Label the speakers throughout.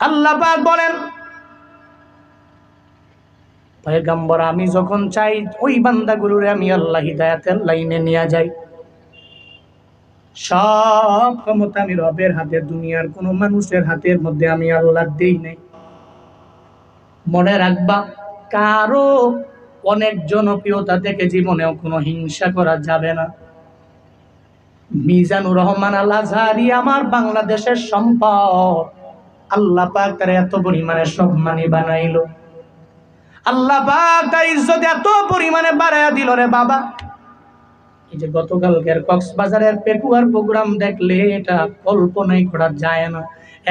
Speaker 1: আল্লাহ পাক বলেন, পয়গম্বর আমি যখন চাই ওই বান্দাগুলোরে আমি আল্লাহ হিদায়াতের লাইনে নিয়ে যাই। সব ক্ষমতা আমি রবের হাতে, দুনিয়ার কোন মানুষের হাতের মধ্যে আমি আল্লাহ দেই নাই। মনে রাখবা, কারো অনেক জনপ্রিয়তা থেকে জীবনেও কোনো হিংসা করা যাবে না। মিজানুর রহমান আল আজহারি আমার বাংলাদেশের সম্পদ। আল্লাহ পাক তার এত পরিমাণে সম্মানী বানাইলো, আল্লাহ পাক তার ইজ্জত এত পরিমাণে বাড়াইয়া দিল রে বাবা। এই যে গতকালকের কক্সবাজারের পেকুয়ার প্রোগ্রাম দেখলে এটা কল্পনাই করা যায় না।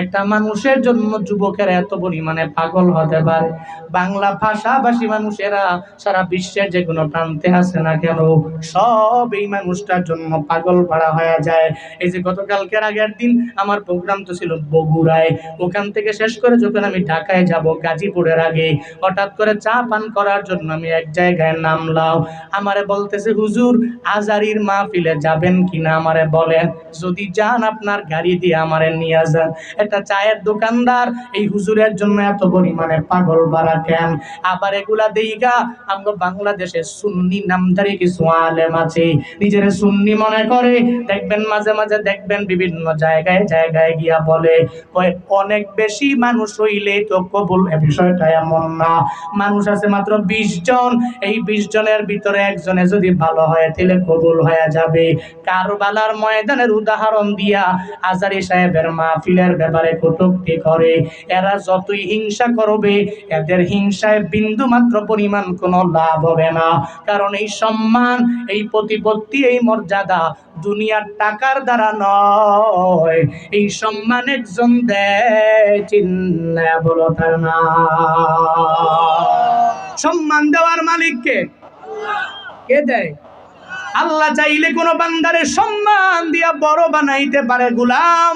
Speaker 1: একটা মানুষের জন্য যুবকেরা এত পরিমাণে পাগল হতে পারে। বাংলা ভাষাভাষী মানুষেরা সারা বিশ্বের যে কোনো প্রান্তে আছে না কেন, সব এই মানুষটার জন্য পাগল পাড়া হয়ে যায়। এই যে গতকালকের আগের দিন আমার প্রোগ্রাম তো ছিল বগুড়ায়, ওখান থেকে শেষ করে যখন আমি ঢাকায় যাব গাজীপুরের আগে, হঠাৎ করে চা পান করার জন্য আমি এক জায়গায় নামলাম। আমারে বলতেছে, হুজুর আজারির মাহফিলে যাবেন কিনা আমারে বলেন, যদি যান আপনার গাড়ি দিয়ে আমারে নিয়ে যান। একটা চায়ের দোকানদার এই হুজুরের জন্য এত পরিমাণে পাগল বাড়া কেন? আবার এগুলা দেইগা আমরা বাংলাদেশে সুন্নি নামধারী কিছু আলেম আছে, নিজের সুন্নি মনে করে। দেখবেন মাঝে মাঝে দেখবেন বিভিন্ন জায়গায় জায়গায় গিয়া বলে অনেক বেশি মানুষ হইলে তো কবুল। বিষয়টা এমন না, মানুষ আছে মাত্র 20 জন, এই 20 জনের ভিতরে একজনে যদি ভালো হয় তাহলে কবুল হয়ে যাবে। কারবালার ময়দানের উদাহরণ দিয়া আজারি সাহেবের মাহফিলের ব্যাপারে কটূক্তি করে। এরা যতই হিংসা করবে, এদের হিংসায় বিন্দু মাত্র পরিমাণ কোনো লাভ হবে না। কারণ এই সম্মান, এই প্রতিপত্তি, এই মর্যাদা দুনিয়ার টাকার দ্বারা নয়। এই সম্মান একজন দেয়, চিল্লায়া বলো তার নাম। সম্মান দেওয়ার মালিক কে? কে দেয়? আল্লাহ চাইলে কোন বান্দারে সম্মান দিয়া বড় বানাইতে পারে গোলাম।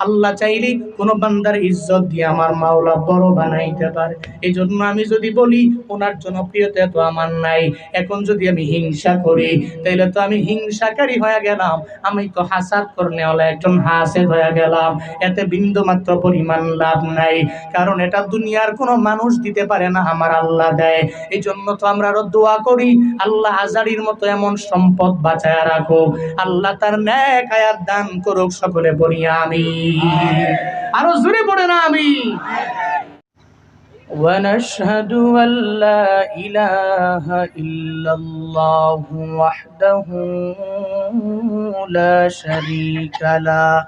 Speaker 1: আল্লাহ চাইলে কোন বান্দার ইজ্জত দিয়ে আমার মাওলা বড় বানাইতে পারে। এই জন্য আমি যদি বলি ওনার জনপ্রিয়তা তো আমার নাই, এখন যদি আমি হিংসা করি তাহলে তো আমি হিংসাকারী হয়ে গেলাম, আমি তো হাসাদ করনেওয়ালা একজন হাসেদ হয়ে গেলাম। এতে বিন্দু মাত্র পরিমাণ লাভ নাই, কারণ এটা দুনিয়ার কোনো মানুষ দিতে পারে না, আমার আল্লাহ দেয়। এই জন্য তো আমরা আরো দোয়া করি, আল্লাহ আজারির মতো এমন সম্পদ বাঁচায় রাখো, আল্লাহ তার নেক হায়াত দান করুক, সকলে বলি আমিন। আরো জোরে পড়ে না আমিন। ونشهد أن لا إله إلا الله وحده لا شريك له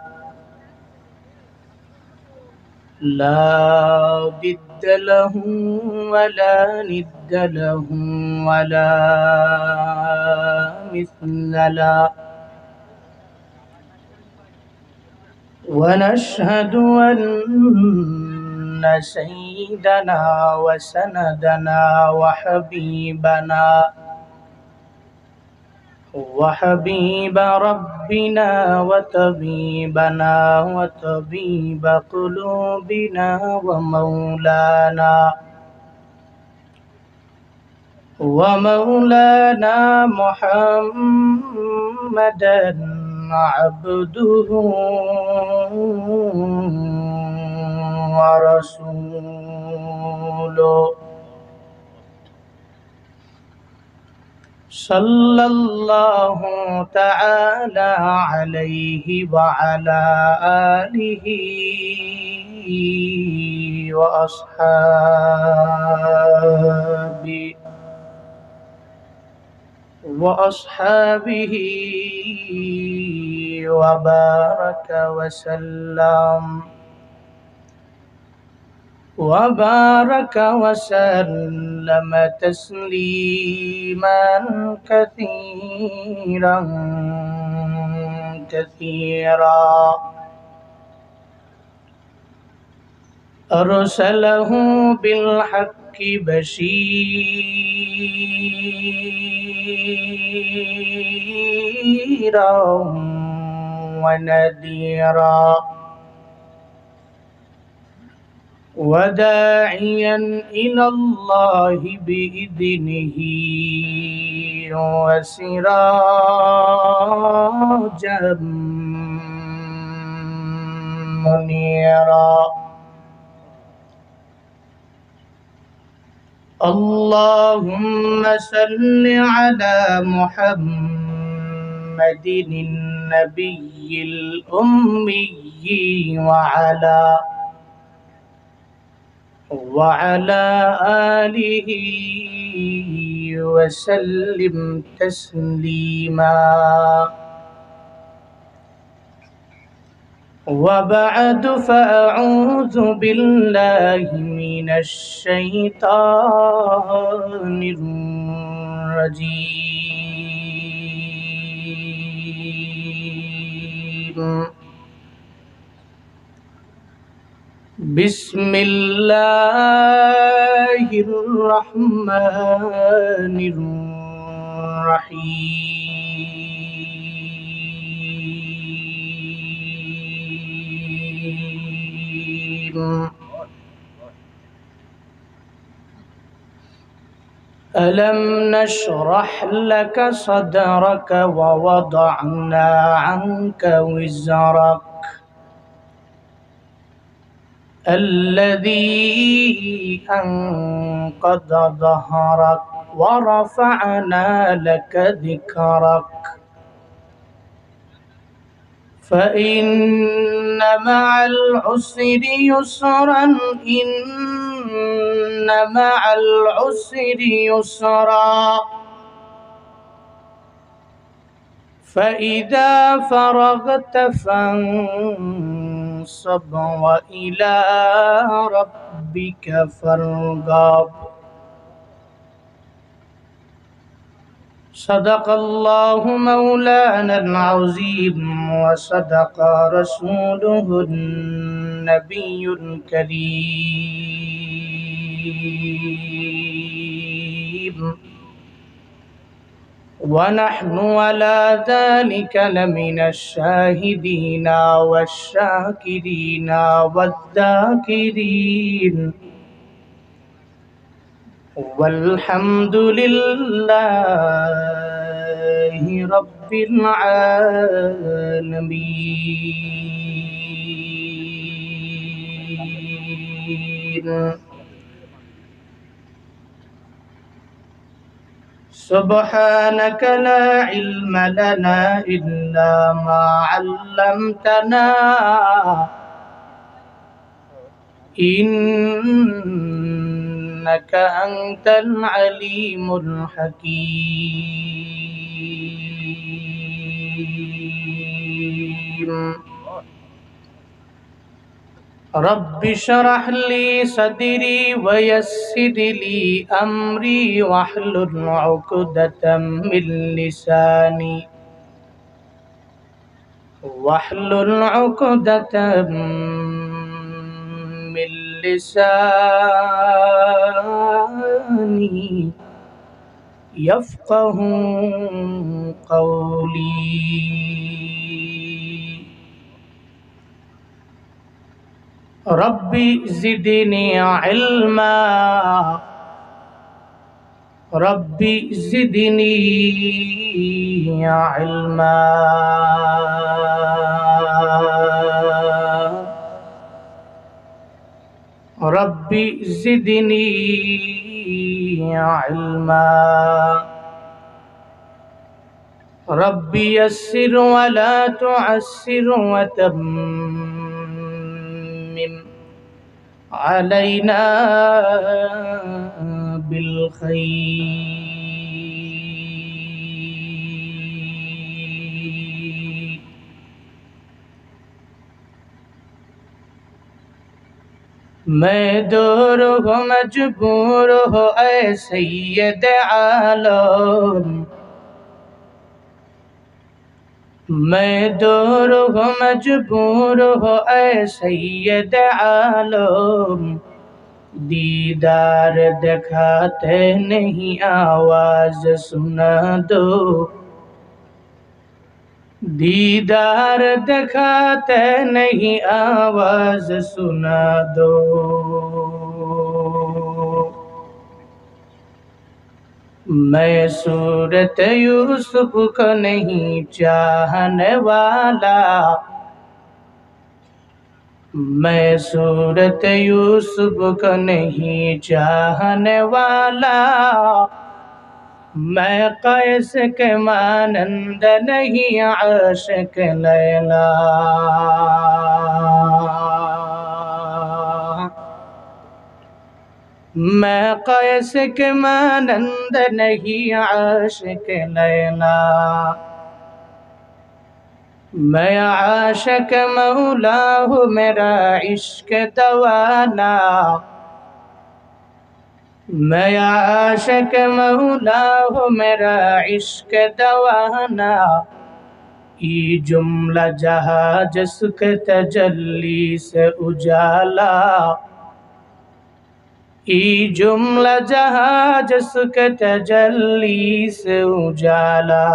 Speaker 1: لا ضد له ولا ند له ولا مثل له ونشهد أن سيدنا وسندنا وحبيب ربنا وطبيبنا وطبيب قلوبنا ومولانا محمدا عبده ورسوله صلى الله تعالى عليه وعلى آله وأصحابه وبارك وسلم تسليما كثيرا أرسله بالحق بشيرا ونذيرا وداعيا إلى الله بإذنه وسراجا منيرا اللهم صل على محمد النبي الأمي وعلى آله وسلم تسليما. وبعد فأعوذ بالله من الشيطان الرجيم. بسم الله الرحمن الرحيم. ألم نشرح لك صدرك ووضعنا عنك وزرك الذي أنقض ظهرك ورفعنا لك ذكرك فإن مع العسر يسرا إن مع العسر يسرا فإذا فرغت فانصب وإلى ربك فارغب. صدق الله مولانا العظيم وصدق رسوله النبي الكريم ونحن على ذلك لمن الشاهدين والشاكرين والذاكرين والحمد لله رب العالمين. سبحانك لا علم لنا إلا ما علمتنا إنك أنت العليم الحكيم. رب اشرح لي صدري ويسر لي أمري واحلل عقدة من لساني يفقه قولي. ربي زدني علما ربي زدني علما ربي زدني علما. ربي يسر ولا تعسر وتمم علينا بالخير. मैं दूर हूँ मजबूर हो ऐ सैयद आलम मैं दूर हूँ मजबूर हो ऐ सैयद आलम दीदार दिखाते नहीं आवाज सुना दो दीदार दिखाते नहीं आवाज सुना दो। मैं सूरत यूसुफ को नहीं चाहने वाला मैं सूरत यूसुफ का नहीं चाहने वाला, मैं कैस के मानंद नहीं आशिक लैला। मैं कैस के मानंद नहीं आशिक लैला, मैं आशिक मौला हूँ मेरा इश्क दवाना, मैं आशिक मौला हूँ मेरा इश्क दवाना। ये जुमला जहाँ जिसके तजल्ली से उजाला, ये जुमला जहाँ जिसके तजल्ली से उजाला।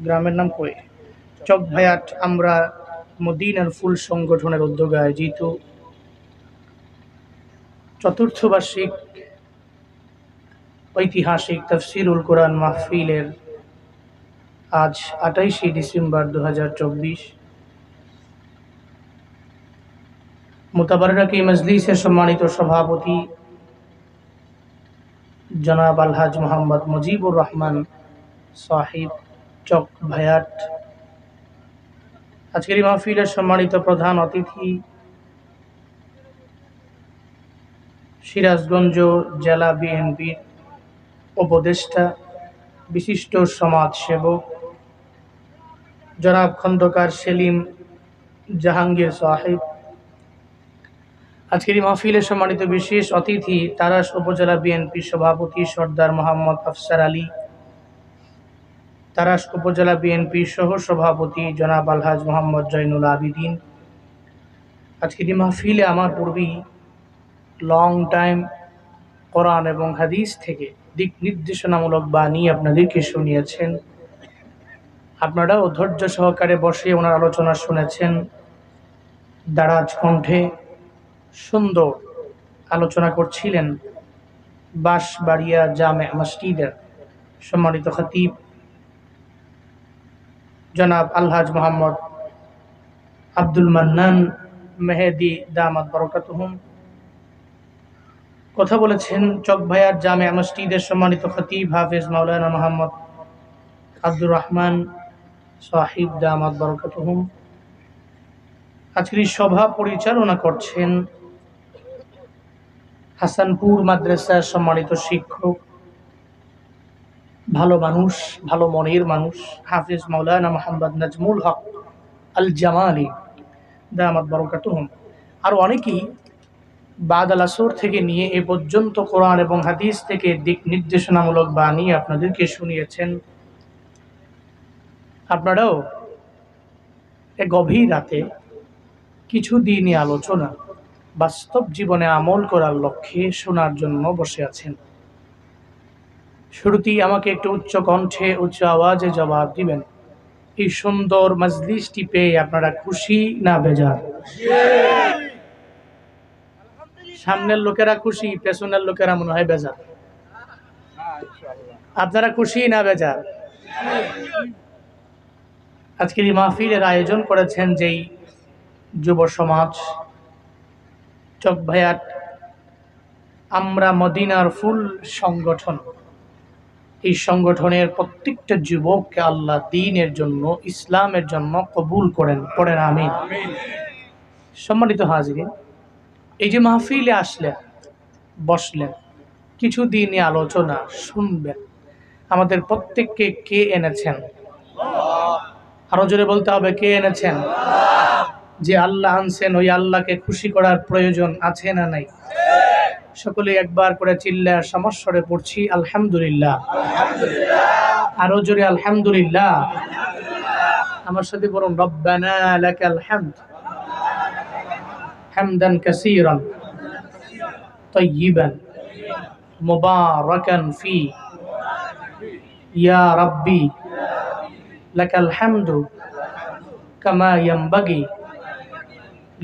Speaker 1: গ্রামের নাম কই? চকভায়াট। আমরা মদিনার ফুল সংগঠনের উদ্যোগে আয়োজিত চতুর্থ বার্ষিক ঐতিহাসিক তাফসীরুল কোরআন মাহফিলের আজ 28 ডিসেম্বর 2024 মুতাবাররাকি মজলিসের সম্মানিত সভাপতি জনাব আলহাজ মোহাম্মদ মুজিবুর রহমান সাহিব চকভায়াট, আজকের এই মাহফিলের সম্মানিত প্রধান অতিথি সিরাজগঞ্জ জেলা বিএনপির উপদেষ্টা বিশিষ্ট সমাজসেবক জনাব খন্দকার সেলিম জাহাঙ্গীর সাহেব, আজকের এই মাহফিলের সম্মানিত বিশেষ অতিথি তারাস উপজেলা বিএনপির সভাপতি সর্দার মোহাম্মদ আফসার আলী, তারাস উপজেলা বিএনপির সহ সভাপতি জনাব আলহাজ মোহাম্মদ জয়নুল আবিদিন। আজকের এই মাহফিলে আমার পূর্বেই লং টাইম কোরআন এবং হাদিস থেকে দিক নির্দেশনামূলক বাণী আপনাদেরকে শুনিয়েছেন। আপনারাও ধৈর্য সহকারে বসে ওনার আলোচনা শুনেছেন। দারাজ কণ্ঠে সুন্দর আলোচনা করছিলেন বাঁশবাড়িয়া জামে মসজিদের সম্মানিত খতিব জনাব আলহাজ মোহাম্মদ আব্দুল মান্নান মেহেদি দামাত বরকাতুহুম। কথা বলেছেন চকভায়াট জামে মসজিদের সম্মানিত খতিব হাফেজ মাওলানা মোহাম্মদ আব্দুর রহমান সাহিব দামাত বরকাতুহুম। আজকের এই সভা পরিচালনা করছেন হাসানপুর মাদ্রাসার সম্মানিত শিক্ষক, ভালো মানুষ, ভালো মনের মানুষ হাফেজ মাওলানা মোহাম্মদ নাজমুল হক আল জামালি দামাত বরকাতুহুম। আর অনেকেই বাদ আল আসর থেকে নিয়ে এ পর্যন্ত কোরআন এবং হাদিস থেকে দিক নির্দেশনামূলক বাণী আপনাদেরকে শুনিয়েছেন। আপনারাও এ গভীর রাতে কিছু দিনই আলোচনা বাস্তব জীবনে আমল করার লক্ষ্যে শোনার জন্য বসে আছেন। শুরুতেই আমাকে একটু উচ্চ কণ্ঠে উচ্চ আওয়াজে জবাব দিবেন, এই সুন্দর মজলিসটি পেয়ে আপনারা খুশি না বেজার? সামনের লোকেরা খুশি, পেছনের লোকেরা মনে হয় বেজার। আপনারা খুশি না বেজার? আজকের এই মাহফিলের আয়োজন করেছেন যেই যুব সমাজ চকভায়াট আমরা মদিনার ফুল সংগঠন, এই সংগঠনের প্রত্যেকটা যুবককে আল্লাহ দ্বীনের জন্য, ইসলামের জন্য কবুল করেন, পড়েন আমিন। সম্মানিত হাজিরিন, এই যে মাহফিলে আসলেন, বসলেন, কিছু দিনই আলোচনা শুনবেন, আমাদের প্রত্যেককে কে এনেছেন? আরো জোরে বলতে হবে, কে এনেছেন? যে আল্লাহ আনছেন ওই আল্লাহকে খুশি করার প্রয়োজন আছে না নাই? সকলে একবার করে চিল্লার সমস্বরে পড়ছি আলহামদুলিল্লাহ। আরো জোরে আলহামদুলিল্লাহ। আমার সাথে বলুন রব্বানা লাকাল হামদ হামদান কাসীরান তাইয়িবান মুবারাকান ফি ইয়া রাব্বি লাকাল হামদু কামা ইয়ানবাগি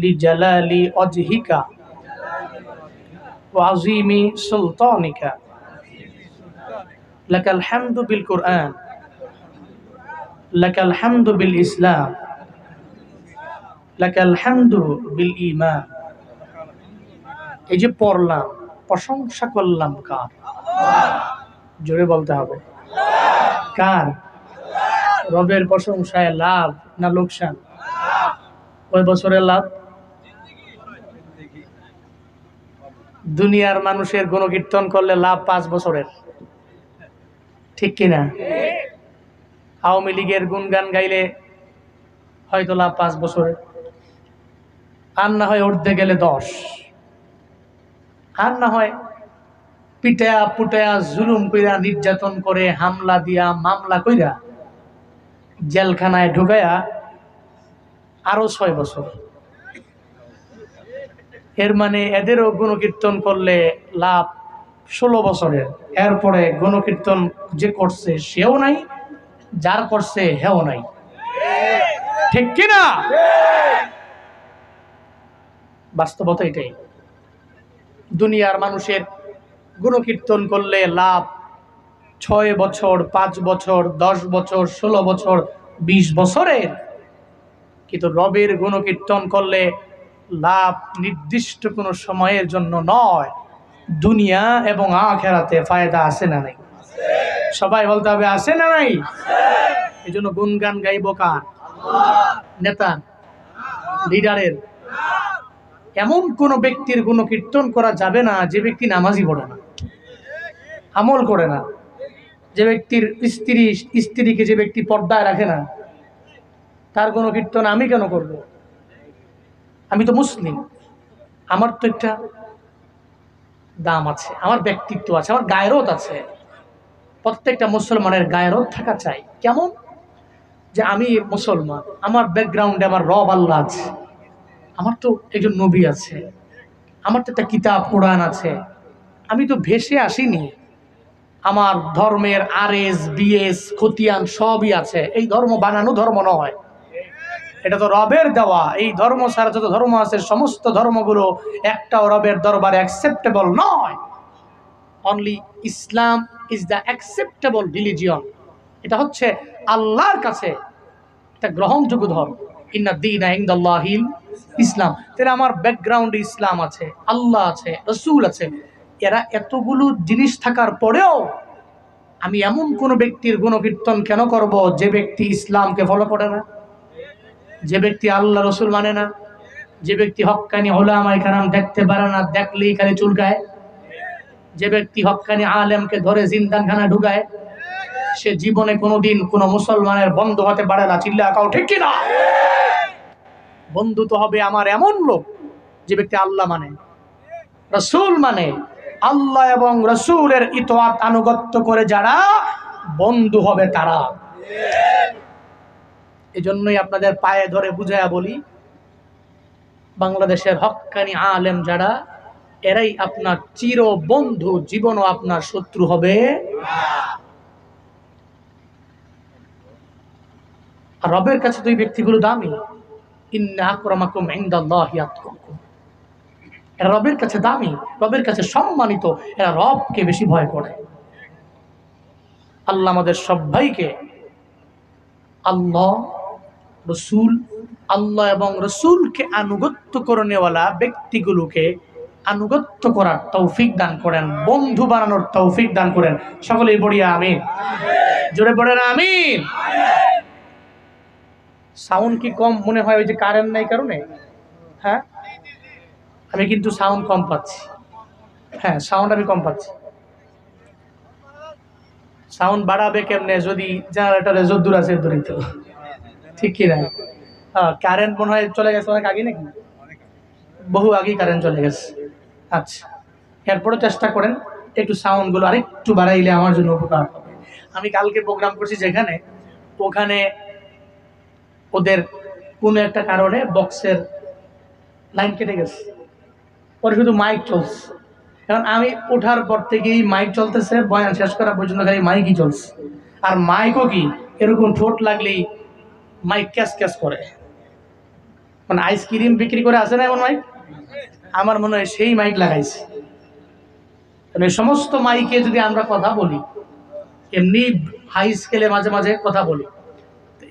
Speaker 1: লিজালালি ওয়াজহিকা ওয়া আযীমি সুলতানিকা লাকাল হামদু বিল কুরআন, লাকাল হামদু বিল ইসলাম, লাকাল হামদু বিল ঈমান। এই যে পড়লাম, প্রশংসা করলাম কার? জোরে বলতে হবে কার? রবের প্রশংসায় লাভ না লোকসান? কয় বছরের লাভ? দুনিয়ার মানুষের গুণকীর্তন করলে লাভ 5 বছরের, ঠিক কিনা? আওয়ামী লীগের গুণগান গাইলে হয়তো লাভ 5 বছরের, আর না হয় উঠতে গেলে 10, আর না হয় পিটায়া পুটায়া জুলুম কইরা নির্যাতন করে হামলা দিয়া মামলা কইরা জেলখানায় ঢুকায়া আরো 6 বছর। এর মানে এদেরও গুণকীর্তন করলে লাভ 16 বছরের। এরপরে গুণকীর্তন যে করছে সেও নাই, যার করছে হেও নাই, ঠিক কিনা? বাস্তবতা এটাই। দুনিয়ার মানুষের গুণকীর্তন করলে লাভ 6 বছর, 5 বছর, 10 বছর, 16 বছর, 20 বছরের। কিন্তু রবের গুণকীর্তন করলে লাভ নির্দিষ্ট কোনো সময়ের জন্য নয়, দুনিয়া এবং আখিরাতে ফায়দা আছে না নাই? সবাই বলতে হবে আছে না নাই? এই জন্য গুণগান গাইব কার? নেতা লিডারের। এমন কোন ব্যক্তির গুণকীর্তন করা যাবে না যে ব্যক্তি নামাজি পড়ে না, আমল করে না, যে ব্যক্তির স্ত্রীকে যে ব্যক্তি পর্দায় রাখে না, তার গুণকীর্তন আমি কেন করব? আমি তো মুসলিম, আমার তো একটা দাম আছে, আমার ব্যক্তিত্ব আছে, আমার গায়রত আছে। প্রত্যেকটা মুসলমানের গায়রত থাকা চাই। কেমন? যে আমি মুসলমান, আমার ব্যাকগ্রাউন্ডে আমার রব আল্লাহ আছে, আমার তো একজন নবী আছে, আমার তো একটা কিতাব কোরআন আছে, আমি তো ভেসে আসিনি, আমার ধর্মের আরএস বিএস খতিয়ান সবই আছে। এই ধর্ম বানানো ধর্ম নয়, এটা তো রবের দেওয়া। এই ধর্ম ছাড়া যত ধর্ম আছে সমস্ত ধর্মগুলো একটাও রবের দরবারে অ্যাকসেপ্টেবল নয়। Only Islam is the acceptable religion. এটা হচ্ছে আল্লাহর কাছে একটা গ্রহণযোগ্য ধর্ম। ইন্না দীনা ইনদাল্লাহিল ইসলাম। তাহলে আমার ব্যাকগ্রাউন্ডে ইসলাম আছে, আল্লাহ আছে, রসুল আছে। এরা এতগুলো জিনিস থাকার পরেও আমি এমন কোন ব্যক্তির গুণকীর্তন কেন করব যে ব্যক্তি ইসলামকে ফলো করে না, যে ব্যক্তি আল্লাহ রসুল মানে না, যে ব্যক্তি হক্কানি উলামায়ে কেরাম দেখতে পারে না, দেখলেই খালি চুলকায়, যে ব্যক্তি হক্কানি আলেমকে ধরে জিন্দানখানা ঢুকায়, সে জীবনে কোনোদিন কোনো মুসলমানের বন্ধু হতে পারে না। চিল্লা কাও ঠিক কিনা? বন্ধু তো হবে আমার এমন লোক যে ব্যক্তি আল্লাহ মানে, রসুল মানে, আল্লাহ এবং রসুলের ইতোয়াত আনুগত্য করে যারা বন্ধু হবে তারা। এজন্যই আপনাদের পায়ে ধরে বুঝাইয়া বলি, বাংলাদেশের হক্কানি আলেম যারা, এরাই আপনার চির বন্ধু, জীবনও আপনার শত্রু হবে। আর রবের কাছে দুই ব্যক্তিগুলো দামি। ইন্না আকরামাকুম ইনদাল্লাহি আতকাকুম। এরা রবের কাছে দামি, রবের কাছে সম্মানিত, এরা রবকে বেশি ভয় করে। আল্লাহ আমাদের সবাইকে আল্লাহ রসুল, আল্লাহ এবং রসুলকে আনুগত্য করনেওয়ালা ব্যক্তিগুলোকে আনুগত্য করার তৌফিক দান করেন, বন্ধু বানানোর তৌফিক দান করেন। সকলেই বলিয়া আমিন। জোরে পড়েন আমিন। সাউন্ড কি কম মনে হয়? ওই যে কারেন্ট নাই কারণে? হ্যাঁ, আমি কিন্তু সাউন্ড কম পাচ্ছি। হ্যাঁ, সাউন্ড আমি কম পাচ্ছি। সাউন্ড বাড়াবে কেমনে? যদি জেনারেটরে যদ্দূর আছে দূরই তো, ঠিক কিনা? কারেন্ট মনে হয় চলে গেছে অনেক আগে নাকি? বহু আগেই কারেন্ট চলে গেছে। আচ্ছা, এরপরে চেষ্টা করেন একটু সাউন্ডগুলো আরেকটু বাড়াইলে আমার জন্য উপকার হবে। আমি কালকে প্রোগ্রাম করছি যেখানে, ওখানে ওদের কোনো একটা কারণে বক্সের লাইন কেটে গেছে, পরে শুধু মাইক চলছে। এখন আমি ওঠার পর থেকেই মাইক চলতেছে, বয়ান শেষ করা পর্যন্ত খালি মাইকই চলছে। আর মাইকও কি এরকম ঠোঁট লাগলেই মাইক ক্যাশ ক্যাশ করে, মানে আইসক্রিম বিক্রি করে আসে না এমন মাইক, আমার মনে হয় সেই মাইক লাগাইছে। এই সমস্ত মাইকে যদি আমরা কথা বলি এমনি হাই স্কেলে মাঝে মাঝে কথা বলি,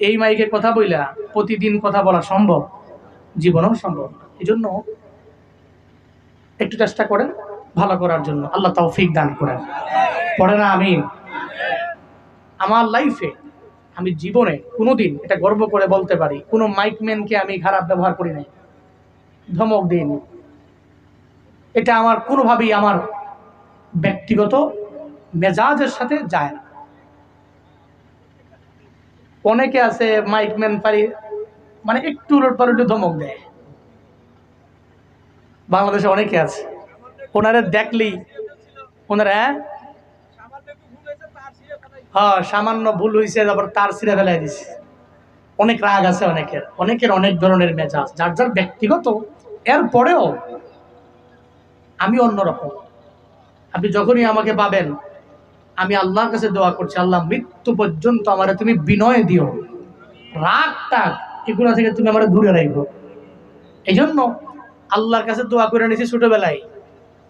Speaker 1: এই মাইকে কথা বইলা প্রতিদিন কথা বলা সম্ভব? জীবনেও সম্ভব না। এই জন্য একটু চেষ্টা করেন ভালো করার জন্য, আল্লাহ তৌফিক দান করেন। পড়ে না আমিন। আমার লাইফে আমি জীবনে কোনোদিন এটা গর্ব করে বলতে পারি, কোনো মাইকম্যানকে আমি খারাপ ব্যবহার করি নাই, ধমক দিইনি। এটা আমার কোনোভাবেই আমার ব্যক্তিগত মেজাজের সাথে যায় না। অনেকে আছে মাইকম্যান পারি মানে একটু উলটপালটে ধমক দেয়, বাংলাদেশে অনেকে আছে, ওনারা দেখলেই ওনারা হ্যাঁ সামান্য ভুল হয়েছে তারপর তার ছিঁড়ে ফেলাই দিছে। অনেক রাগ আছে অনেকের অনেক ধরনের মেজাজ, যার যার ব্যক্তিগত। এরপরেও আমি অন্যরকম। আপনি যখনই আমাকে পাবেন আমি আল্লাহর কাছে দোয়া করছি, আল্লাহ মৃত্যু পর্যন্ত আমার তুমি বিনয় দিও, রাগ টাগ এগুলো থেকে তুমি আমার দূরে রাখবো। এই জন্য আল্লাহর কাছে দোয়া করে নিয়েছি ছোটবেলায়,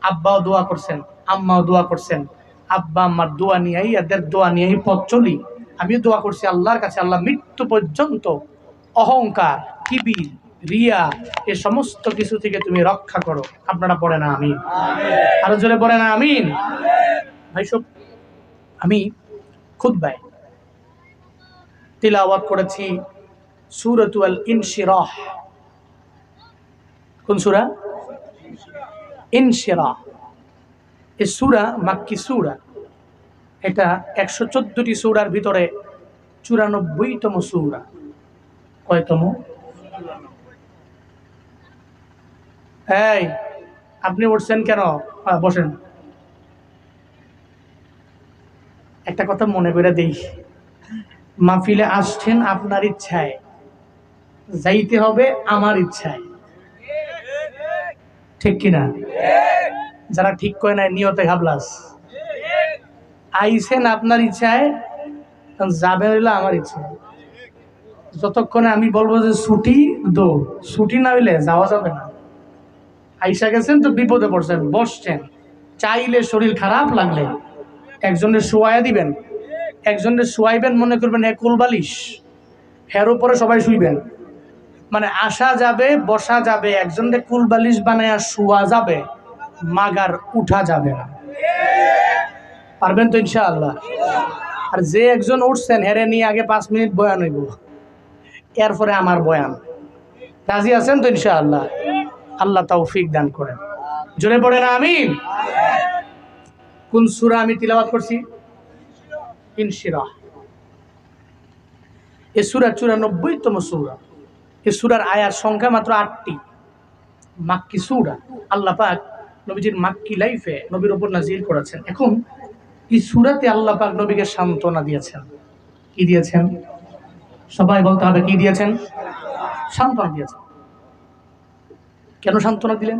Speaker 1: আব্বাও দোয়া করছেন, আম্মাও দোয়া করছেন, আব্বা আম্মার দোয়া নিয়েই এদের দোয়া নিয়েই পথ চলি। আমিও দোয়া করছি আল্লাহর কাছে, আল্লাহ মৃত্যু পর্যন্ত অহংকার, কিবির, রিয়া এ সমস্ত কিছু থেকে তুমি রক্ষা করো। আপনারা পড়ে না আমিন? আরো জোরে পড়ে না আমিন? ভাই সব আমি খুতবায় তিলাওয়াত করেছি সূরাতুল ইনশিরাহ। কোন সূরা? ইনশিরাহ। এই সূরা মাক্কি সূরা, এটা 114টি সূরার ভিতরে 94তম সূরা। কয়তম? এই আপনি উঠছেন কেন? বসেন। একটা কথা মনে করে দেই, মাহফিলে আসছেন আপনার ইচ্ছায়, যাইতে হবে আমার ইচ্ছায়, ঠিক কিনা? যারা ঠিক করে নাই নিয়তে ঘাবলাস। আইছেন আপনার ইচ্ছায়, যাবে হইলো আমার ইচ্ছায়। যতক্ষণে আমি বলবো যে ছুটি দো, ছুটি না হইলে যাওয়া যাবে না। আইসা গেছেন তো বিপদে পড়ছেন, বসছেন, চাইলে শরীর খারাপ লাগলে একজনের শোয়া দিবেন, একজনের শোয়াইবেন মনে করবেন এক কুলবালিশ, এর উপরে সবাই শুইবেন। মানে আসা যাবে বসা যাবে, একজনের কুলবালিশ বানায় শোয়া যাবে, মাগার উঠা যাবে না। পারবেন তো ইনশাআল্লাহ? আর যে একজন উঠছেন হেরে নিয়ে আগে 5 মিনিট বয়ান হইব, এরপরে আমার বয়ান। রাজি আছেন তো ইনশাআল্লাহ? আল্লাহ তৌফিক দান করেন। জোরে পড়ে না আমিন? কোন সূরা আমি তিলাওয়াত করছি? ইনশিরাহ। এই সূরা 94তম সূরা। এই সূরার আয়াত সংখ্যা মাত্র 8টি। মাক্কি সূরা। আল্লাহ পাক নবীজির মাক্কি লাইফে নবীর উপর নাজিল করেছেন। এখন এই সূরাতে আল্লাহ পাক নবীকে সান্ত্বনা দিয়েছেন। কি দিয়েছেন? সবাই বলতে হবে, কি দিয়েছেন? সান্ত্বনা দিয়েছেন। কেন সান্ত্বনা দিলেন?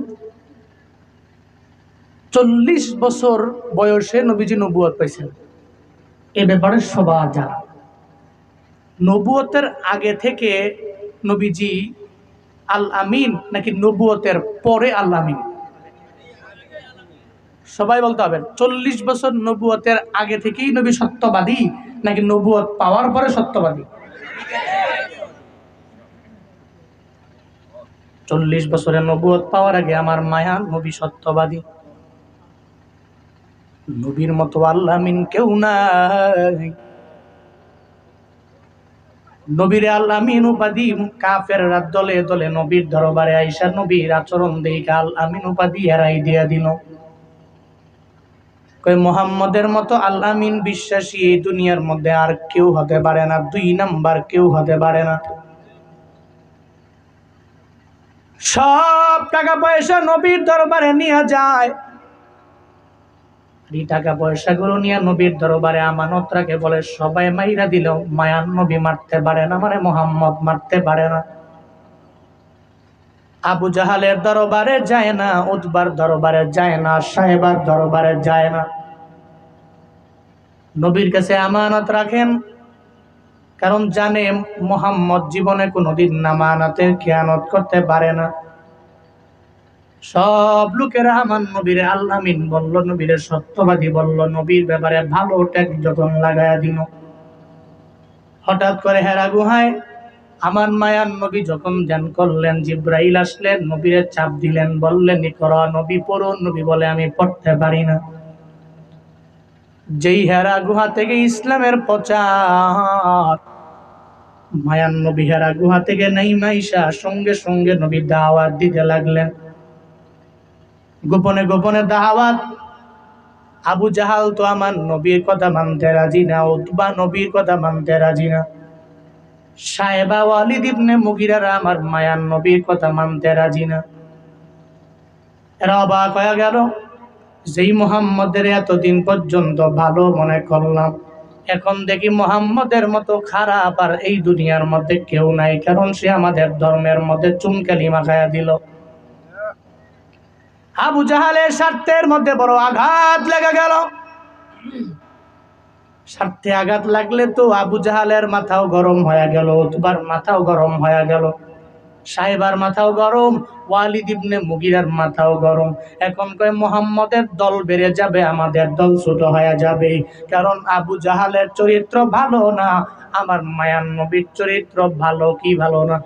Speaker 1: 40 বছর বয়সে নবীজি নবুয়ত পাইছেন, এ ব্যাপারে সবার জানা। নবুয়তের আগে থেকে নবীজি আল আমিন নাকি নবুয়তের পরে আল আমিন? সবাই বলতে হবে। 40 বছর নবুয়তের আগে থেকেই নবী সত্যবাদী নাকি নবুয়ত পাওয়ার পরে সত্যবাদী? 40 বছরের নবুয়ত পাওয়ার আগে আমার মায়া নবী সত্যবাদী। নবীর মতো আল্লাহ আমিন কেউ নাই। নবীর আল্লাহ আমিন উপাধি কাফেররা দলে দলে নবীর দরবারে আইসা নবীর আচরণ দেখে আল আমিন উপাধি এরাই দিয়া দিল। কই মুহাম্মদের মতো আল্লাহ আমিন বিশ্বাসী এই দুনিয়ার মধ্যে আর কেউ হতে পারে না, 2 নাম্বার কেউ হতে পারে না। সব টাকা পয়সা নবীর দরবারে নিয়ে যায়, এই টাকা পয়সাগুলো নিয়ে নবীর দরবারে আমানত রাখে, বলে সবাই মাইরা দিল মায়ার নবী মারতে পারে না, মানে মুহাম্মদ মারতে পারে না। আবু জাহালের দরবারে যায় না, উতবার দরবারে যায় না, সাহেবার দরবারে যায় না। নবীর কাছে আমানত রাখেন, কারণ জানে মুহাম্মদ জীবনে কোনোদিন আমানতের খেয়ানত করতে পারে না। সব লোকেরা আমার নবীরে আল আমিন বলল, নবীরে সত্যবাদী বলল, নবীর ব্যাপারে ভালো ট্যাগ যখন লাগায়া দিল, হঠাৎ করে হেরা গুহায় আমার মায়ার নবী যখন ধ্যান করলেন, জিব্রাইল আসলেন, নবীরে চাপ দিলেন, বললেন ইকরা, নবী পড়ুন। নবী বলে আমি পড়তে পারি না। যেই হেরা গুহা থেকে ইসলামের প্রচার, মায়ান নবী হেরা গুহা থেকে নাইমাইশা সঙ্গে সঙ্গে নবী দাওয়াত দিতে লাগলেন। গোপনে গোপনে দাওয়াত। আবু জাহাল তো আমার নবীর কথা মানতে রাজি না, উতবা নবীর কথা মানতে রাজি না, সাহেবা ওয়ালিদ ইবনে মুগিরারা আমার মায়ান নবীর কথা মানতে রাজি না। এরা অবাক হয়ে গেল, যেই মুহাম্মদের এতদিন পর্যন্ত ভালো মনে করলাম, এখন দেখি মুহাম্মদের মতো খারাপ আর এই দুনিয়ার মধ্যে কেউ নাই, কারণ সে আমাদের ধর্মের মধ্যে চুনকালি মাখায়া দিল। আবু জাহালের স্বার্থের মধ্যে বড় আঘাত লেগে গেল। স্বার্থে আঘাত লাগলে তো আবু জাহালের মাথাও গরম হয়ে গেল, উতবার মাথাও গরম হয়ে গেল, সাহেবার মাথাও গরম, ওয়ালিদ ইবনে মুগিরার মাথাও গরম। এখন কয় মুহাম্মদের দল বেড়ে যাবে, আমাদের দল ছোট হয়ে যাবে, কারণ আবু জাহালের চরিত্র ভালো না, আমার মায়ান নবীর চরিত্র ভালো। কি ভালো না?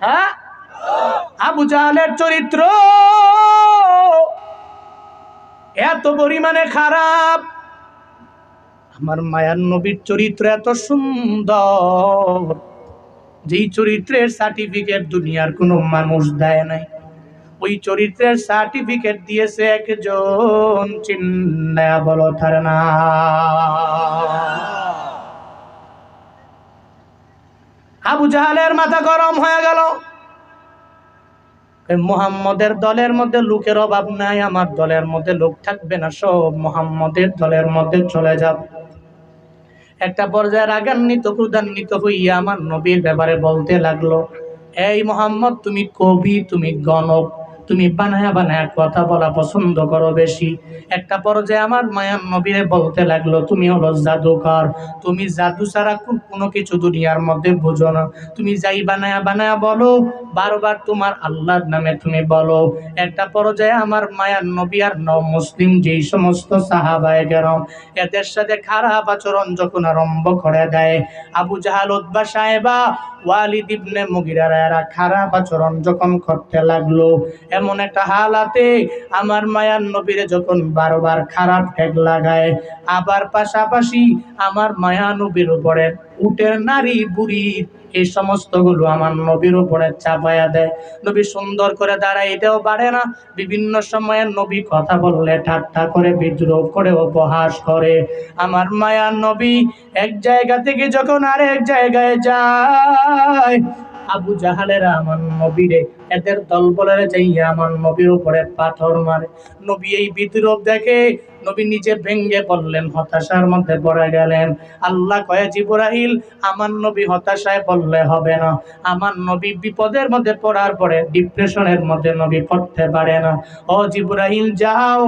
Speaker 1: হ্যাঁ, আবু জাহালের চরিত্র এত পরিমাণে খারাপ, আমার মায়ান নবীর চরিত্র এত সুন্দর, যেই চরিত্রের সার্টিফিকেট দুনিয়ার কোনো মানুষ দেয় নাই, ওই চরিত্রের সার্টিফিকেট দিয়েছে একজন, চিন্না বলো তার না। আবু জাহালের মাথা গরম হয়ে গেল। মুহাম্মদের দলের মধ্যে লোকের অভাব নাই, আমার দলের মধ্যে লোক থাকবে না, সব মুহাম্মদের দলের মধ্যে চলে যাবে। একটা পর্যায়ে রাগান্বিত ক্রোধান্বিত হইয়া আমার নবীর ব্যাপারে বলতে লাগলো, এই মুহাম্মদ, তুমি কবি, তুমি গণক, তুমি বানায়া বানায়া কথা বলা পছন্দ করো বেশি। একটা পর্যায়ে আমার মায়ার নবীরে বলতে লাগলো, তুমি হলো জাদুকর, তুমি জাদু ছাড়া কোনো কিছু দুনিয়ার মধ্যে বুঝো না, তুমি যাই বানায়া বানায়া বলো, বারবার তোমার আল্লাহর নামে তুমি বলো। একটা পর্যায়ে আমার মায়ার নবী আর মুসলিম যেই সমস্ত সাহাবায়ে কেরাম, এদের সাথে খারাপ আচরণ যখন আরম্ভ করে দেয়, আবু জাহাল, উতবা, সাহেবা, ওয়ালিদ ইবনে মুগিরারা এরা খারাপ আচরণ যখন করতে লাগলো, এমন একটা হালাতে আমার মায়ার নবীরে যখন বারবার খারাপ ঠেক লাগায়, আবার পাশাপাশি আমার মায়া নবীর উপরে উটের নারী বুড়ি এই সমস্ত গুলো আমার নবীর উপরে চাপায়া দেয়। নবী সুন্দর করে দাঁড়ায়, এটাও বাড়ে না। বিভিন্ন সময়ে নবী কথা বললে ঠাট্টা করে, বিদ্রোহ করে, উপহাস করে। আমার মায়ার নবী এক জায়গা থেকে যখন আরেক জায়গায় যায়, আবু জাহালেরা আমার নবীরে, এদের দল বলে যাইয়া আমার নবীর উপরে পাথর মারে। নবী এই বিদ্রোহ দেখে নবী নিজে ভেঙ্গে পড়লেন, হতাশার মধ্যে পড়ে গেলেন। আল্লাহ কয়ে, জিবরাইল, আমার নবী হতাশায় পড়লে হবে না, আমার নবী বিপদের মধ্যে পড়ার পরে ডিপ্রেশনের মধ্যে নবী পড়তে পারে না। ও জিবরাইল, যাও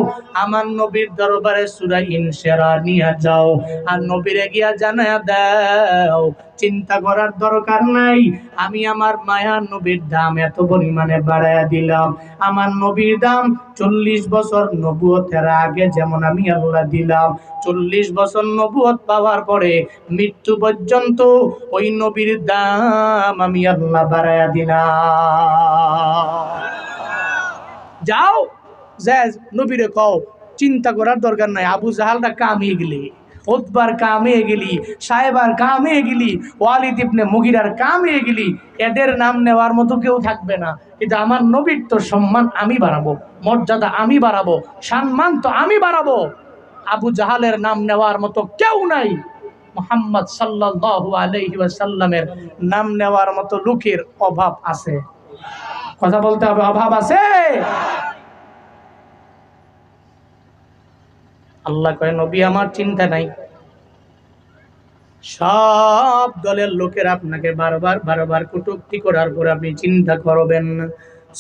Speaker 1: আমার নবীর দরবারে সূরা ইনশিরাহ নিয়ে যাও, আর নবীরে গিয়া জানায়া দাও, চিন্তা করার দরকার নাই, আমি আমার মায়ার নবীর দাম এত পরিমাণে বাড়ায়া দিলাম। আমার নবীর দাম 40 বছর নবুয়তের আগে যেমন আমি আল্লাহ দিলাম, 40 বছর নবুয়ত পাওয়ার পরে মৃত্যু পর্যন্ত ওই নবীর দাম আমি আল্লাহ বাড়ায়া দিলাম। যাও, নবীরে কও, চিন্তা করার দরকার নাই, আবু জাহালটা কামিয়ে গেলি, উতবার কামিয়ে গেলি, সাহেবার কামিয়ে গেলি, ওয়ালিদ ইবনে মুগিরার কামিয়ে গেলি, এদের নাম নেওয়ার মতো কেউ থাকবে না। কিন্তু আমার নবীর তো সম্মান আমি বাড়াবো, মর্যাদা আমি বাড়াবো, সম্মান তো আমি বাড়াবো। আবু জাহালের নাম নেওয়ার মতো কেউ নাই, মুহাম্মদ সাল্লাল্লাহু আলাইহি ওয়াসাল্লামের নাম নেওয়ার মতো লোকের অভাব আছে। কথা বলতে হবে, অভাব আছে। আল্লাহ কয়, নবী আমার চিন্তা নাই, সব দলের লোকের আপনাকে বারবার বারবার কটূক্তি করার পর আপনি চিন্তা করবেন না।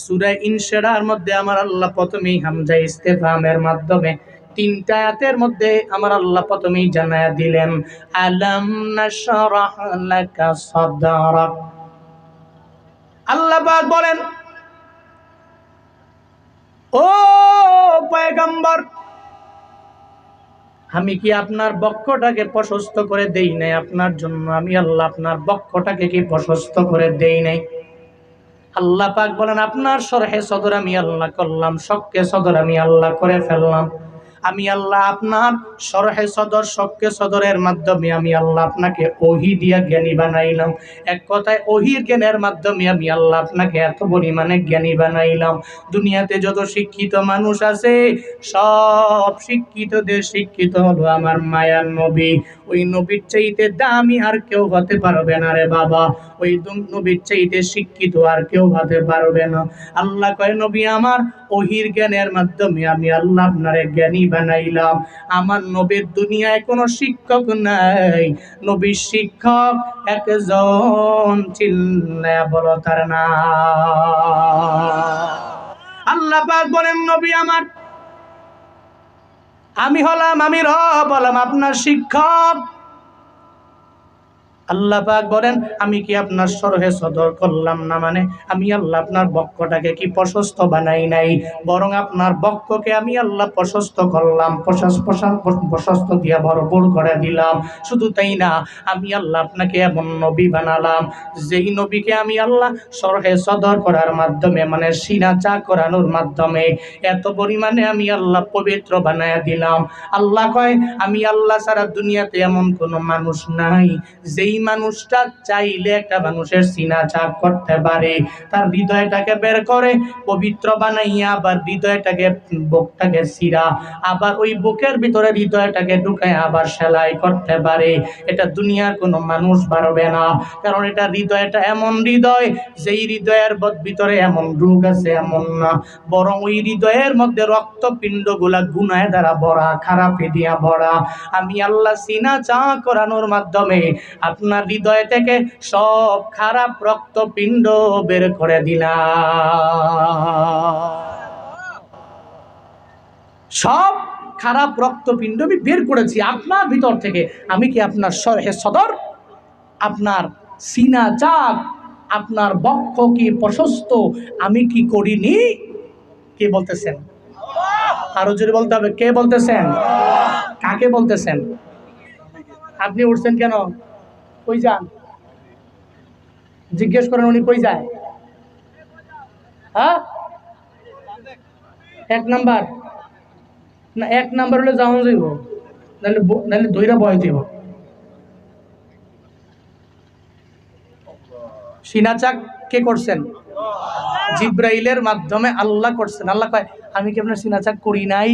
Speaker 1: সূরা ইনশিরাহর মধ্যে আমার আল্লাহ প্রথমেই হামজা ইস্তেফহামের মাধ্যমে 3টা আয়াতের মধ্যে আমার আল্লাহ প্রথমেই জানায়া দিলেন, আলাম নাশরাহ লাকা সাদরাক। আল্লাহ পাক বলেন, ও পয়গম্বর, আমি কি আপনার বক্ষটাকে প্রশস্ত করে দেই নাই আপনার জন্য? আমি আল্লাহ আপনার বক্ষটাকে কি প্রশস্ত করে দেই নাই? আল্লাহ পাক বলেন, আপনার শরহে সদর আমি আল্লাহ করলাম, শক্কে সদর আমি আল্লাহ করে ফেললাম। আমি আল্লাহ আপনার শরহে সদর, শক্কে সদরের মাধ্যমে আমি আল্লাহ আপনাকে ওহী দিয়া জ্ঞানী বানাইলাম। এক কথায় ওহীর জ্ঞানের মাধ্যমে আমি আল্লাহ আপনাকে এত পরিমাণে জ্ঞানী বানাইলাম। দুনিয়াতে যত শিক্ষিত মানুষ আছে, সব শিক্ষিতদের শিক্ষিত হলো আমার মায়ার নবী। ওই নবীর চাইতে দামি আর কেউ হতে পারবে না রে বাবা। ওই নবীর চাইতে শিক্ষিত আর কেউ হতে পারবে না। আল্লাহ কয়, নবী আমার ওহির জ্ঞানের মাধ্যমে আমি আল্লাহ আপনারে জ্ঞানী বানাইলাম। আমার নবীর দুনিয়ায় কোনো শিক্ষক নাই, নবীর শিক্ষক একজন, চিল্লায়া বলো তার নাম। আল্লাহ পাক বলেন, নবী আমার, আমি রব হলাম আপনার শিক্ষক। আল্লাহ পাক বলেন, আমি কি আপনার শরহে সদর করলাম না? মানে আমি আল্লাহ আপনার বক্ষটাকে কি প্রশস্ত বানাই নাই, বরং আপনার বক্ষকে আমি আল্লাহ প্রশস্ত করলাম, প্রশস্ত দিয়া ভরপুর করে দিলাম। শুধু তাই না, আমি আল্লাহ আপনাকে এমন নবী বানালাম, যেই নবীকে আমি আল্লাহ শরহে সদর করার মাধ্যমে, মানে সিনা চা করানোর মাধ্যমে এত পরিমাণে আমি আল্লাহ পবিত্র বানায়া দিলাম। আল্লাহ কয়, আমি আল্লাহ সারা দুনিয়াতে এমন কোনো মানুষ নাই যেই মানুষটা চাইলে একটা মানুষের সিনা চাক করতে পারে, তার হৃদয়টাকে বের করে পবিত্র বানাইয়া, আবার হৃদয়টাকে, বুকটাকে সিরা, আবার ওই বুকের ভিতরে হৃদয়টাকে ঢুকায় আবার সেলাই করতে পারে। এটা দুনিয়ার কোনো মানুষ পারবে না। কারণ এটা হৃদয়টা এমন হৃদয়, যেই হৃদয়ের ভিতরে এমন রোগ আছে এমন না, বরং ওই হৃদয়ের মধ্যে রক্তপিণ্ড গুলা গুনায় দ্বারা ভরা, খারাপে দিয়া ভরা। আমি আল্লাহ সিনা চা করানোর মাধ্যমে আপনার হৃদয় থেকে সব খারাপ রক্তপিণ্ড বের করে দিলাম। সব খারাপ রক্তপিণ্ড আমি বের করেছি আপনার ভিতর থেকে। আমি কি আপনার শরহে সদর, আপনার সিনা চাক, আপনার বক্ষ কি প্রশস্ত আমি কি করিনি? কে বলতেছেন? আরো জোরে বলতে হবে, কে বলতেছেন? কাকে বলতেছেন? আপনি উঠছেন কেন? কই যান? জিজ্ঞেস করেন, উনি কই যায়? হ্যাঁ, 1 নাম্বার না, 1 নাম্বার হলে যাওয়া যাইব, নাহলে দইরা বয় দিব। সিনাচাক কে করছেন? জিব্রাইলের মাধ্যমে আল্লাহ করছেন। আল্লাহ কয়, আমি কি আপনার সিনাচাক করি নাই?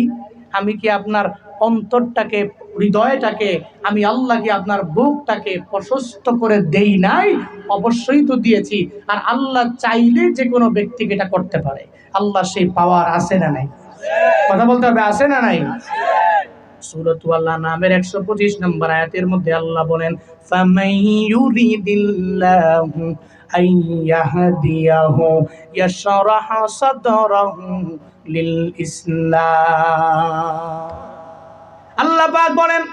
Speaker 1: আমি কি আপনার অন্তরটাকে, হৃদয়টাকে, আমি আল্লাহ কি আপনার বুকটাকে প্রশস্ত করে দেই নাই? অবশ্যই তো দিয়েছি। আর আল্লাহ চাইলে যে কোনো ব্যক্তিকে এটা করতে পারে। আল্লাহ সেই পাওয়ার আছে না নাই? কথা বলতে হবে, আছে না নাই? সূরাত আল্লাহ নামের 125 নম্বর আয়াতের মধ্যে আল্লাহ বলেন, ফামান ইউরিদিল্লাহু আইয়াহদিয়াহু ইয়াশরাহ সাদরাহু লিল ইসলাম। আল্লাহ পাক বলেন,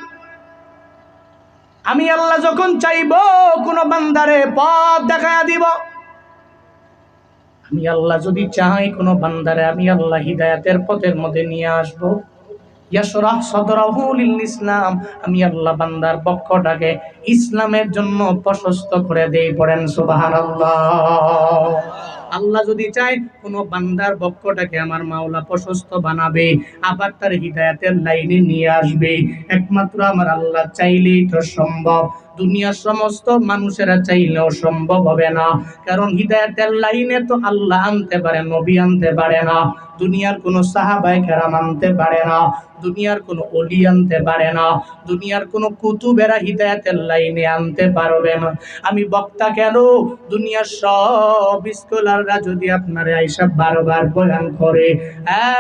Speaker 1: আমি আল্লাহ যখন চাইবো কোন বান্দারে পথ দেখায়া দিব। আমি আল্লাহ যদি চাই কোন বান্দারে আমি আল্লাহ হিদায়াতের পথের মধ্যে নিয়ে আসবো। ইয়াশরাহ সাদরাহু লিল ইসলাম, আমি আল্লাহ বান্দার বক্ষটাকে ইসলামের জন্য প্রশস্ত করে দেই। পড়েন সুবহানাল্লাহ। আল্লাহ যদি চায় কোন বান্দার বক্ষটাকে আমার মাওলা প্রশস্ত বানাবে, আবার তার হিদায়াতের লাইনে নিয়ে আসবে। একমাত্র আমার আল্লাহ চাইলেই তো সম্ভব। দুনিয়ার সমস্ত মানুষেরা চাইলেও সম্ভব হবে না। কারণ হিদায়াতের লাইনে তো আল্লাহ আনতে পারে, নবী আনতে পারে না। দুনিয়ার কোন সাহাবায়ে কেরাম আনতে পারে না, দুনিয়ার কোন ওলি আনতে পারে না, দুনিয়ার কোন কুতুবেরা হিদায়াতের লাইনে আনতে পারবে না। আমি বক্তা কেন, দুনিয়ার সব স্কলাররা যদি আপনারে আইসা বারবার বয়ান করে,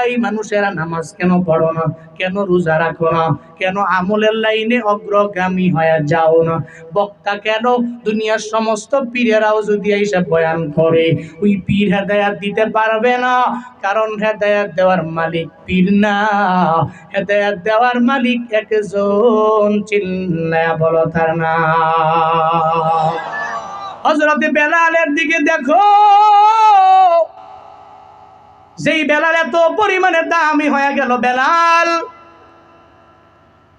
Speaker 1: এই মানুষেরা নামাজ কেন পড়ো না, কেন রোজা রাখো না, কেন আমলের লাইনে অগ্রগামী হয়ে যাও না, বক্তা কেন, দুনিয়ার সমস্ত পীরেরাও যদি আইসা বয়ান করে, ওই পীর হেদায়াত দিতে পারবে না। কারণ হেদায়াত দেওয়ার মালিক পীর না, হেদায়াত দেওয়ার মালিক একজন, চিল্লায়া বলো তার নাম। হযরত বেলালের দিকে দেখো, যেই বেলাল এত পরিমাণে দামি হয়ে গেল, বেলাল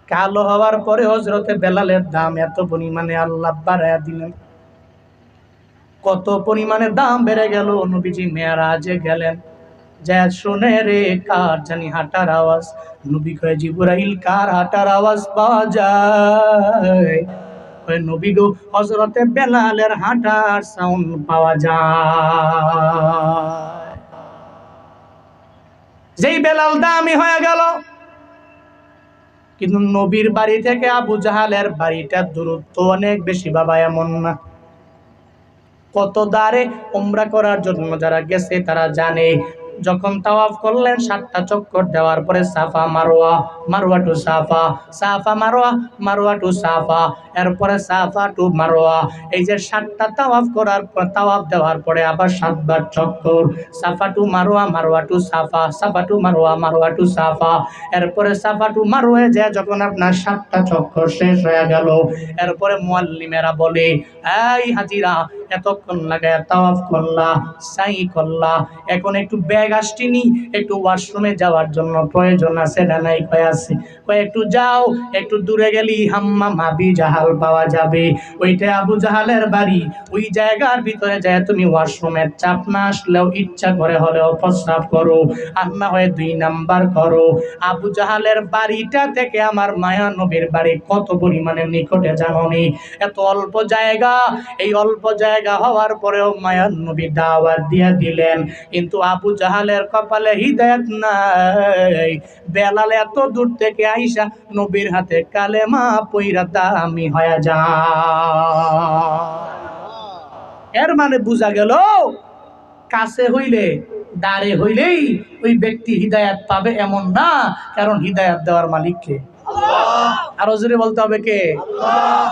Speaker 1: কালো হওয়ার পরে হযরতে বেলালের দাম এত পরিমাণে আল্লাহ বাড়ায়া দিলেন। কত পরিমাণে দাম বেড়ে গেল, নবীজি মেরাজে গেলেন, যা শুনে রে কার জানি হাঁটার আওয়াজ। নবী কয় জিবরাইল, কার হাঁটার আওয়াজ পাওয়া যায়? কয় নবী গো, হযরতে বেলালের হাঁটার সাউন্ড পাওয়া যায়। যেই বেলাল দামি হয়ে গেল, কিন্তু নবীর বাড়ি থেকে আবু জাহালের বাড়িটা দূরত্ব অনেক বেশি বাবা, এমন না। কত দাঁড়ে উমরা করার জন্য যারা গেছে তারা জানে, যখন তাওয়াফ করলেন 7টা চক্কর দেওয়ার পরে সাফা মারওয়া, মারওয়া টু সাফা, সাফা মারওয়া, মারওয়া টু সাফা, এরপরে সাফা টু মারওয়া, এই যে 7টা তাওয়াফ করার পর, তাওয়াফ দেওয়ার পরে আবার 7বার চক্কর, সাফা টু মারওয়া, মারওয়া টু সাফা, সাফা টু মারওয়া, মারওয়া টু সাফা, এরপরে সাফা টু মারওয়া যায় যখন আপনার 7টা চক্কর শেষ হয়ে গেল, এরপরে মুআল্লিমেরা বলে, এই হাজিরা এতক্ষণ লাগায় তাওয়াফ করলা, সাই করলা, এখন একটু ব্যাগ আসটিনি, একটু ওয়াশরুমে যাওয়ার জন্য প্রয়োজন আছে না নাই? কয় আছে। কয় একটু যাও, একটু দূরে গেলি হাম্মাম আবি জাহাল পাওয়া যাবে, ওইটা আবু জাহালের বাড়ি, ওই জায়গার ভিতরে যায় তুমি ওয়াশরুমের চাপ না আসলেও ইচ্ছা করে হলেও প্রস্রাব করো, আর না হয় 2 নাম্বার করো। আবু জাহালের বাড়িটা থেকে আমার মায়া নবীর বাড়ি কত পরিমাণে নিকটে জানোনি? এত অল্প জায়গা, এই অল্প জায়গা হওয়ার পরেও মায়ার নবী দাওয়াত দিয়ে দিলেন, কিন্তু আবু জাহালের কপালে হিদায়াত নাই। বেলাল এত দূর থেকে আইসা নবীর হাতে কালেমা পয়রা দামি হয়ে যায়। এর মানে বোঝা গেল, কাছে হইলে, দাঁড়ে হইলেই ওই ব্যক্তি হিদায়াত পাবে এমন না, কারণ হিদায়াত দেওয়ার মালিক কে? আল্লাহ। আরো জোরে বলতে হবে কে? আল্লাহ।